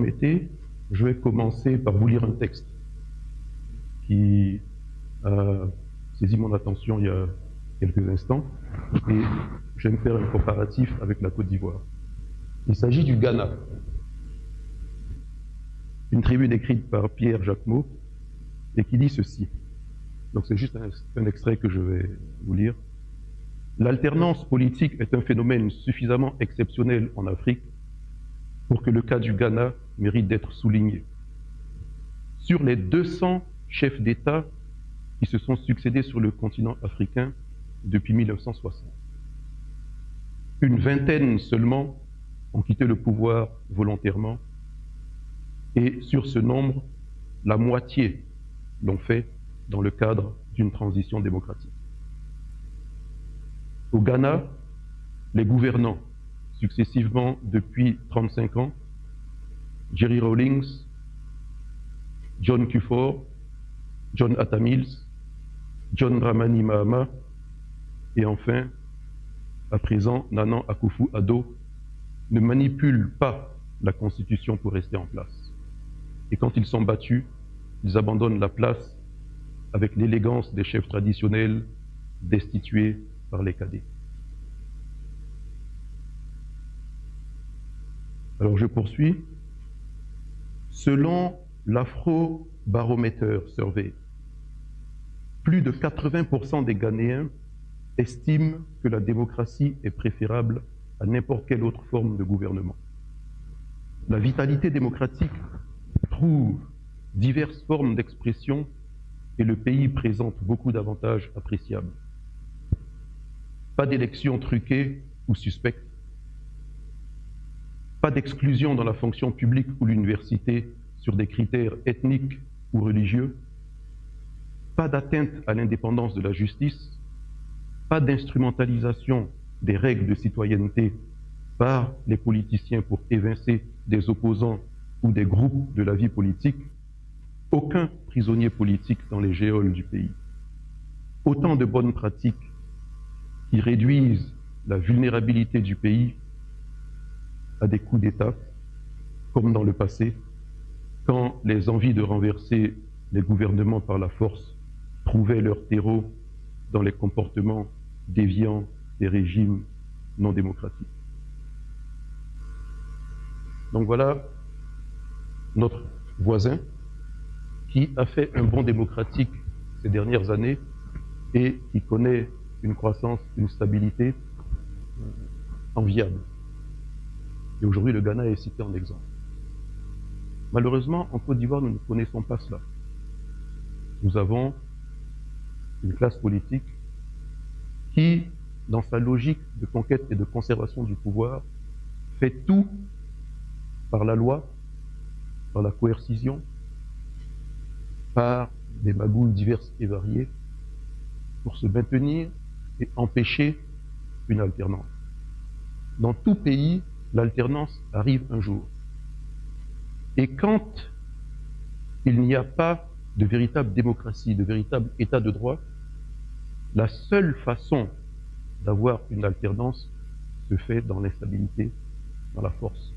permettez, je vais commencer par vous lire un texte qui a saisi mon attention il y a quelques instants, et je vais me faire un comparatif avec la Côte d'Ivoire. Il s'agit du Ghana. Une tribune écrite par Pierre Jacquemot et qui dit ceci. Donc c'est juste un extrait que je vais vous lire. L'alternance politique est un phénomène suffisamment exceptionnel en Afrique pour que le cas du Ghana mérite d'être souligné. Sur les 200 chefs d'État qui se sont succédés sur le continent africain depuis 1960, une vingtaine seulement ont quitté le pouvoir volontairement, et sur ce nombre, la moitié l'ont fait dans le cadre d'une transition démocratique. Au Ghana, les gouvernants, successivement depuis 35 ans, Jerry Rawlings, John Kufuor, John Atta Mills, John Dramani Mahama, et enfin, à présent, Nana Akufo-Addo, ne manipulent pas la Constitution pour rester en place. Et quand ils sont battus, ils abandonnent la place avec l'élégance des chefs traditionnels destitués par les cadets. Alors je poursuis. Selon l'Afro-Barometer Survey, plus de 80% des Ghanéens estiment que la démocratie est préférable à n'importe quelle autre forme de gouvernement. La vitalité démocratique trouve diverses formes d'expression et le pays présente beaucoup d'avantages appréciables. Pas d'élections truquées ou suspectes, pas d'exclusion dans la fonction publique ou l'université sur des critères ethniques ou religieux, pas d'atteinte à l'indépendance de la justice, pas d'instrumentalisation des règles de citoyenneté par les politiciens pour évincer des opposants ou des groupes de la vie politique, aucun prisonnier politique dans les geôles du pays. Autant de bonnes pratiques qui réduisent la vulnérabilité du pays à des coups d'État, comme dans le passé, quand les envies de renverser les gouvernements par la force trouvaient leur terreau dans les comportements déviants des régimes non démocratiques. Donc voilà notre voisin qui a fait un bond démocratique ces dernières années et qui connaît une croissance, une stabilité enviable. Et aujourd'hui, le Ghana est cité en exemple. Malheureusement, en Côte d'Ivoire, nous ne connaissons pas cela. Nous avons une classe politique qui, dans sa logique de conquête et de conservation du pouvoir, fait tout par la loi, par la coercition, par des magouilles diverses et variées, pour se maintenir et empêcher une alternance. Dans tout pays, l'alternance arrive un jour. Et quand il n'y a pas de véritable démocratie, de véritable état de droit, la seule façon d'avoir une alternance se fait dans l'instabilité, dans la force.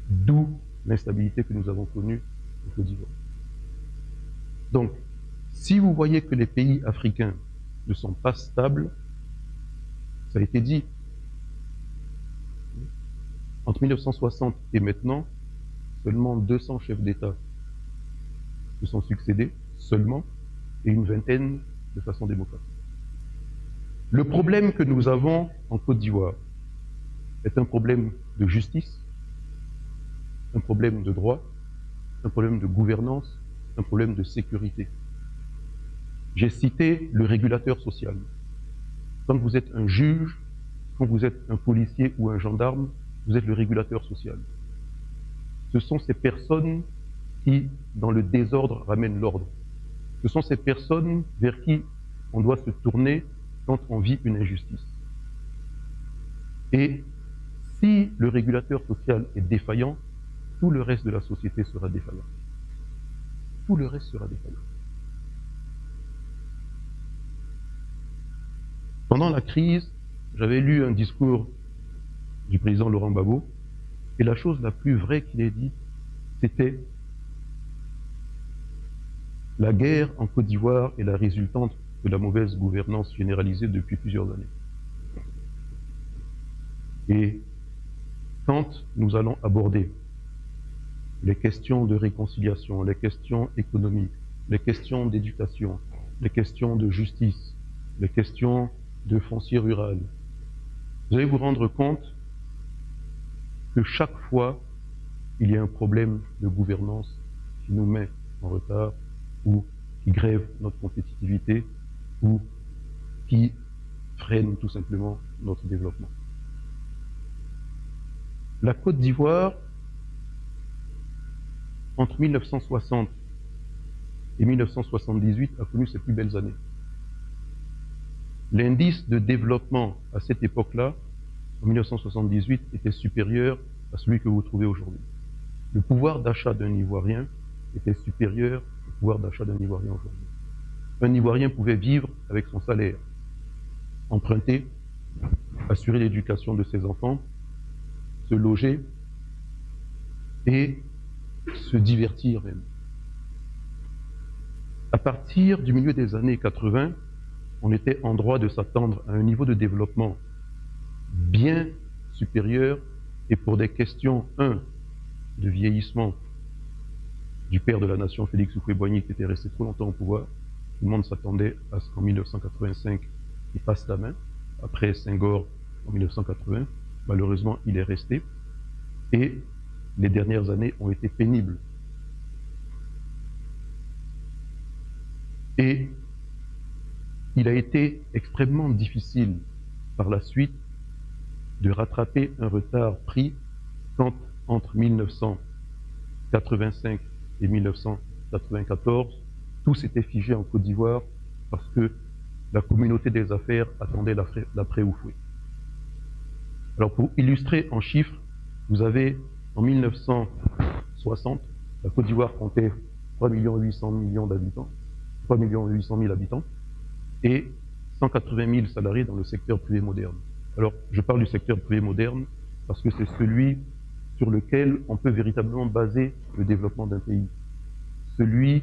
D'où l'instabilité que nous avons connue au Côte d'Ivoire. Donc, si vous voyez que les pays africains ne sont pas stables, ça a été dit, entre 1960 et maintenant, seulement 200 chefs d'État se sont succédés, seulement, et une vingtaine de façon démocratique. Le problème que nous avons en Côte d'Ivoire est un problème de justice, un problème de droit, un problème de gouvernance, un problème de sécurité. J'ai cité le régulateur social. Quand vous êtes un juge, quand vous êtes un policier ou un gendarme, vous êtes le régulateur social. Ce sont ces personnes qui, dans le désordre, ramènent l'ordre. Ce sont ces personnes vers qui on doit se tourner quand on vit une injustice. Et si le régulateur social est défaillant, tout le reste de la société sera défaillant. Tout le reste sera défaillant. Pendant la crise, j'avais lu un discours du président Laurent Gbagbo, et la chose la plus vraie qu'il ait dit, c'était la guerre en Côte d'Ivoire est la résultante de la mauvaise gouvernance généralisée depuis plusieurs années. Et quand nous allons aborder les questions de réconciliation, les questions économiques, les questions d'éducation, les questions de justice, les questions de foncier rural, vous allez vous rendre compte que chaque fois, il y a un problème de gouvernance qui nous met en retard ou qui grève notre compétitivité ou qui freine tout simplement notre développement. La Côte d'Ivoire, entre 1960 et 1978, a connu ses plus belles années. L'indice de développement à cette époque-là, en 1978, était supérieur à celui que vous trouvez aujourd'hui. Le pouvoir d'achat d'un Ivoirien était supérieur au pouvoir d'achat d'un Ivoirien aujourd'hui. Un Ivoirien pouvait vivre avec son salaire, emprunter, assurer l'éducation de ses enfants, se loger et se divertir même. À partir du milieu des années 80, on était en droit de s'attendre à un niveau de développement bien supérieur et pour des questions, de vieillissement du père de la nation, Félix Houphouët-Boigny, qui était resté trop longtemps au pouvoir. Tout le monde s'attendait à ce qu'en 1985, il passe la main. Après Senghor, en 1980, malheureusement, il est resté. Et les dernières années ont été pénibles. Et il a été extrêmement difficile par la suite de rattraper un retard pris quand, entre 1985 et 1994, tout s'était figé en Côte d'Ivoire parce que la communauté des affaires attendait l'après-Houphouët. Alors pour illustrer en chiffres, vous avez en 1960, la Côte d'Ivoire comptait 3 800 000 d'habitants, 3 800 000 habitants et 180 000 salariés dans le secteur privé moderne. Alors je parle du secteur privé moderne parce que c'est celui sur lequel on peut véritablement baser le développement d'un pays. Je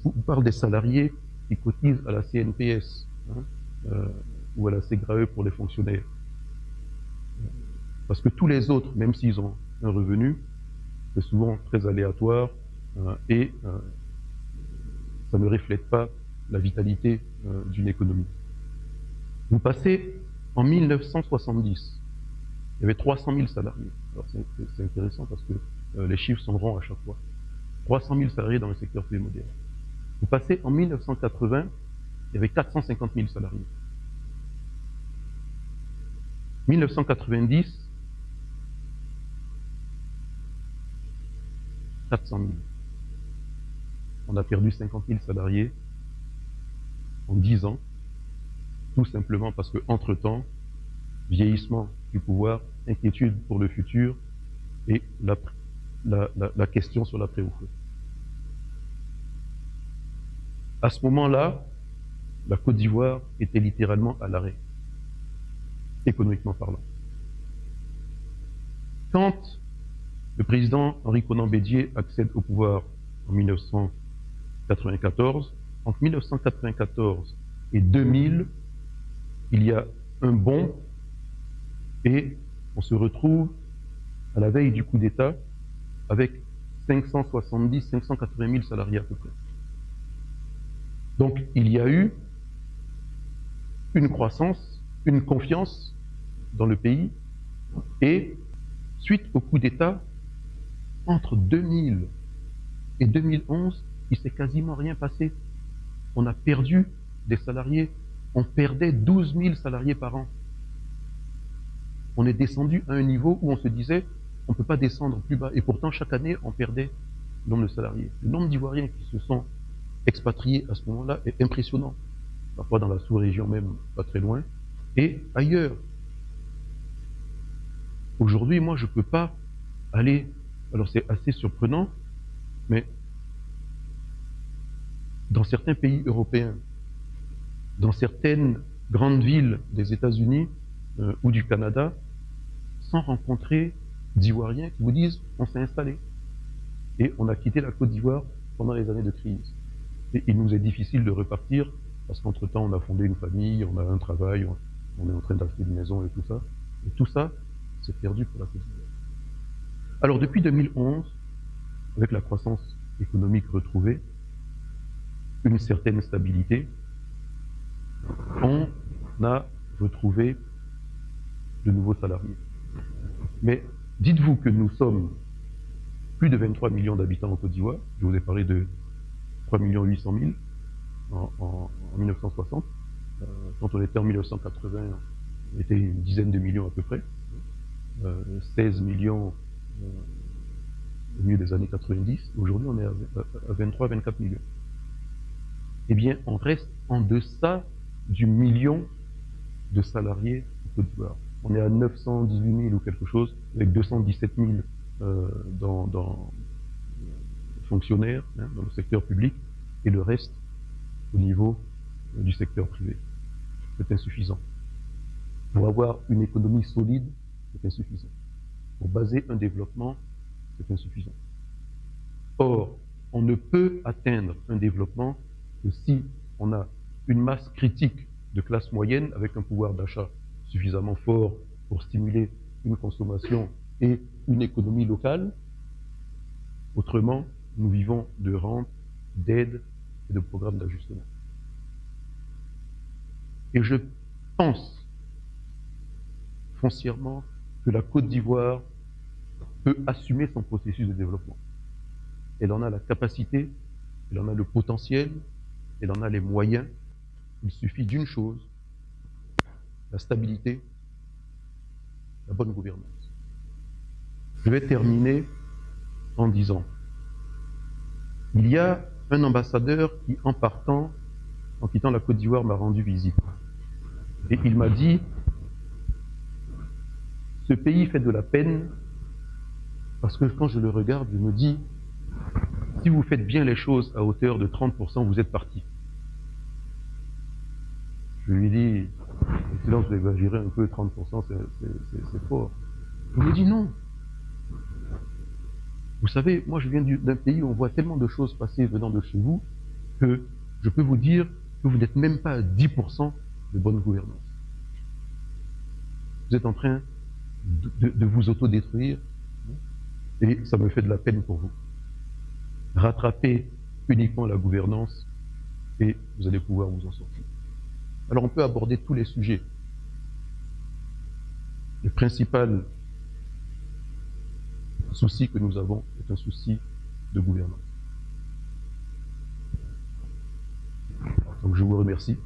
vous parle des salariés qui cotisent à la CNPS ou à la SEGRAE pour les fonctionnaires. Parce que tous les autres, même s'ils ont un revenu, c'est souvent très aléatoire et ça ne reflète pas la vitalité d'une économie. Vous passez en 1970, il y avait 300 000 salariés. Alors c'est intéressant parce que les chiffres sont ronds à chaque fois. 300 000 salariés dans le secteur privé moderne. Vous passez en 1980, il y avait 450 000 salariés. 1990, 400 000. On a perdu 50 000 salariés en 10 ans, tout simplement parce que, entre-temps, vieillissement du pouvoir, inquiétude pour le futur et la question sur l'après-Houphouët. À ce moment-là, la Côte d'Ivoire était littéralement à l'arrêt, économiquement parlant. Quand le président Henri Konan Bédié accède au pouvoir en 1994, entre 1994 et 2000, il y a un bond et on se retrouve à la veille du coup d'État avec 570-580 000 salariés à peu près. Donc il y a eu une croissance, une confiance dans le pays et suite au coup d'État, entre 2000 et 2011, il ne s'est quasiment rien passé. On a perdu des salariés, on perdait 12 000 salariés par an. On est descendu à un niveau où on se disait on ne peut pas descendre plus bas. Et pourtant, chaque année, on perdait le nombre de salariés. Le nombre d'Ivoiriens qui se sont expatriés à ce moment-là est impressionnant. Parfois dans la sous-région même, pas très loin, et ailleurs. Aujourd'hui, moi, je ne peux pas aller... Alors c'est assez surprenant, mais dans certains pays européens, dans certaines grandes villes des États-Unis ou du Canada, sans rencontrer d'Ivoiriens qui vous disent on s'est installé. Et on a quitté la Côte d'Ivoire pendant les années de crise. Et il nous est difficile de repartir, parce qu'entre-temps, on a fondé une famille, on a un travail, on est en train d'acheter une maison et tout ça. Et tout ça, c'est perdu pour la Côte d'Ivoire. Alors, depuis 2011, avec la croissance économique retrouvée, une certaine stabilité, on a retrouvé de nouveaux salariés. Mais dites-vous que nous sommes plus de 23 millions d'habitants en Côte d'Ivoire. Je vous ai parlé de 3 800 000 en 1960. Quand on était en 1980, on était une dizaine de millions à peu près. 16 millions au milieu des années 90. Aujourd'hui, on est à 23, 24 millions. Eh bien, on reste en deçà du million de salariés en Côte d'Ivoire. On est à 918 000 ou quelque chose, avec 217 000 dans fonctionnaires, dans le secteur public, et le reste au niveau du secteur privé. C'est insuffisant. Pour avoir une économie solide, c'est insuffisant. Pour baser un développement, c'est insuffisant. Or, on ne peut atteindre un développement que si on a une masse critique de classe moyenne avec un pouvoir d'achat suffisamment fort pour stimuler une consommation et une économie locale. Autrement, nous vivons de rentes, d'aides et de programmes d'ajustement. Et je pense foncièrement que la Côte d'Ivoire peut assumer son processus de développement. Elle en a la capacité, elle en a le potentiel, elle en a les moyens. Il suffit d'une chose, la stabilité, la bonne gouvernance. Je vais terminer en disant, il y a un ambassadeur qui, en quittant la Côte d'Ivoire, m'a rendu visite. Et il m'a dit, ce pays fait de la peine, parce que quand je le regarde, je me dis, si vous faites bien les choses à hauteur de 30%, vous êtes parti. Je lui dis, Excellence, vous exagérez un peu, 30%, c'est fort. Il me dit non. Vous savez, moi je viens d'un pays où on voit tellement de choses passer venant de chez vous que je peux vous dire que vous n'êtes même pas à 10% de bonne gouvernance. Vous êtes en train de vous autodétruire et ça me fait de la peine pour vous. Rattrapez uniquement la gouvernance et vous allez pouvoir vous en sortir. Alors on peut aborder tous les sujets. Le principal souci que nous avons est un souci de gouvernance. Donc je vous remercie.